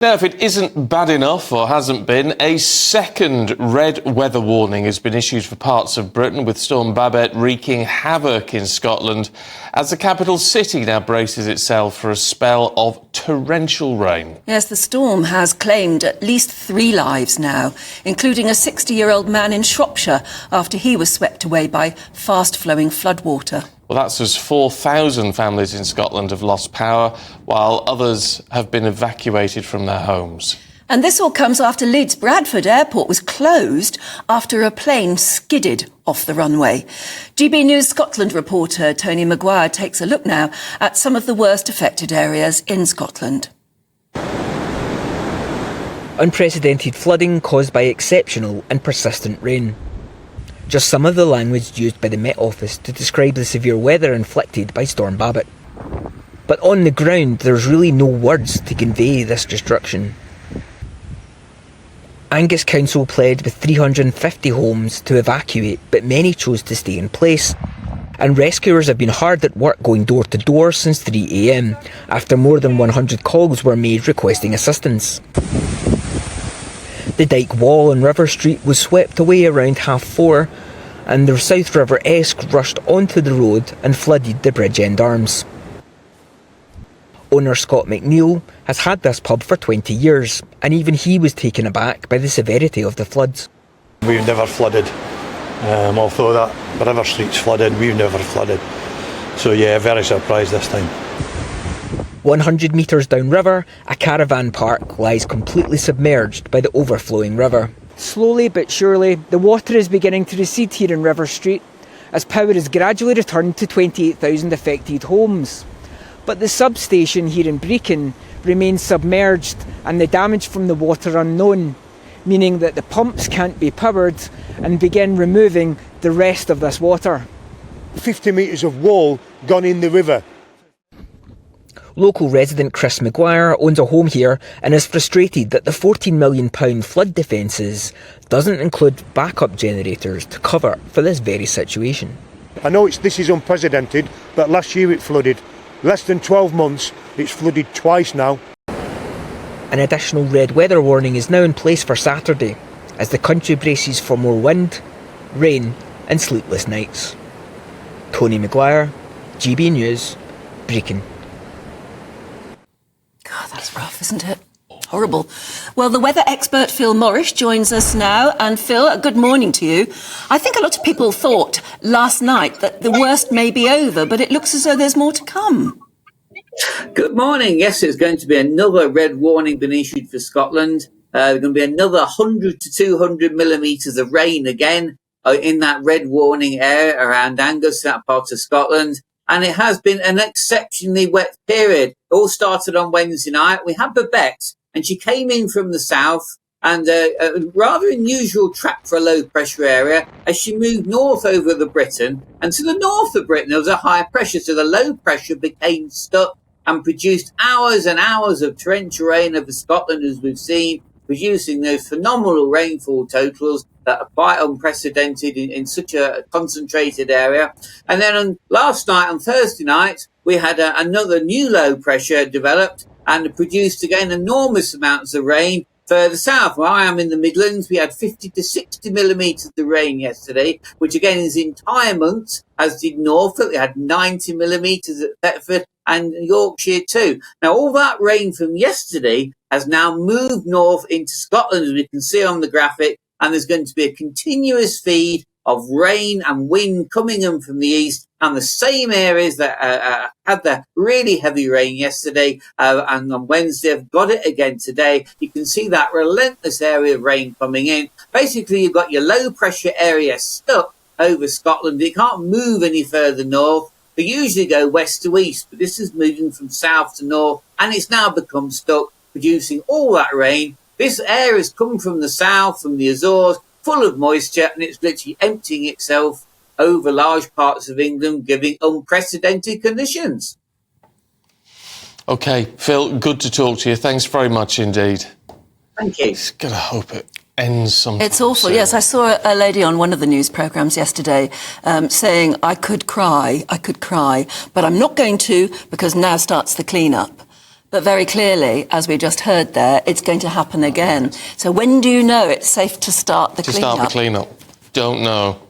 Now, if it isn't bad enough, or hasn't been, a second red weather warning has been issued for parts of Britain, with Storm Babet wreaking havoc in Scotland as the capital city now braces itself for a spell of torrential rain. Yes, the storm has claimed at least 3 lives now, including a 60-year-old man in Shropshire after he was swept away by fast-flowing floodwater. Well, that's as 4,000 families in Scotland have lost power, while others have been evacuated from their homes. And this all comes after Leeds Bradford Airport was closed after a plane skidded off the runway. GB News Scotland reporter Tony McGuire takes a look now at some of the worst affected areas in Scotland. Unprecedented flooding caused by exceptional and persistent rain. Just some of the language used by the Met Office to describe the severe weather inflicted by Storm Babet. But on the ground, there's really no words to convey this destruction. Angus Council pled with 350 homes to evacuate, but many chose to stay in place. And rescuers have been hard at work going door to door since 3 a.m, after more than 100 calls were made requesting assistance. The Dyke Wall on River Street was swept away around 4:30, and the South River Esk rushed onto the road and flooded the Bridge End Arms. Owner Scott McNeil has had this pub for 20 years, and even he was taken aback by the severity of the floods. We've never flooded, although that River Street's flooded, we've never flooded. So yeah, very surprised this time. 100 metres downriver, a caravan park lies completely submerged by the overflowing river. Slowly but surely, the water is beginning to recede here in River Street, as power is gradually returned to 28,000 affected homes. But the substation here in Brecon remains submerged and the damage from the water unknown, meaning that the pumps can't be powered and begin removing the rest of this water. 50 metres of wall gone in the river. Local resident Chris McGuire owns a home here and is frustrated that the £14 million flood defences doesn't include backup generators to cover for this very situation. I know this is unprecedented, but last year it flooded. Less than 12 months, it's flooded twice now. An additional red weather warning is now in place for Saturday, as the country braces for more wind, rain and sleepless nights. Tony McGuire, GB News, Brecon. God, that's rough, isn't it? Horrible. Well, the weather expert Phil Morrish joins us now. And Phil, good morning to you. I think a lot of people thought last night that the worst may be over, but it looks as though there's more to come. Good morning. Yes, there's going to be another red warning being issued for Scotland. There's going to be another 100 to 200 millimetres of rain again in that red warning area around Angus, that part of Scotland. And it has been an exceptionally wet period. It all started on Wednesday night. We had Babet, and she came in from the south, and a rather unusual track for a low-pressure area as she moved north over the Britain. And to the north of Britain, there was a high pressure, so the low pressure became stuck and produced hours and hours of torrential rain over Scotland, as we've seen, producing those phenomenal rainfall totals that are quite unprecedented in such a concentrated area. And then last night, on Thursday night, we had another new low pressure developed and produced again enormous amounts of rain further south. Where I am in the Midlands, we had 50 to 60 millimetres of rain yesterday, which again is entire months, as did Norfolk. We had 90 millimetres at Thetford and Yorkshire too. Now, all that rain from yesterday has now moved north into Scotland, as we can see on the graphic, and there's going to be a continuous feed of rain and wind coming in from the east, and the same areas that had the really heavy rain yesterday and on Wednesday have got it again today. You can see that relentless area of rain coming in. Basically, you've got your low pressure area stuck over Scotland. It can't move any further north. They usually go west to east, but this is moving from south to north, and it's now become stuck, producing all that rain. This air has come from the south, from the Azores, full of moisture, and it's literally emptying itself over large parts of England, giving unprecedented conditions. OK, Phil, good to talk to you. Thanks very much indeed. Thank you. Just gotta hope it ends sometime. It's awful, soon. yes. I saw a lady on one of the news programmes yesterday saying, I could cry, but I'm not going to because now starts the clean-up. But very clearly, as we just heard there, it's going to happen again. So when do you know it's safe to start the clean-up? To start the clean-up? Don't know.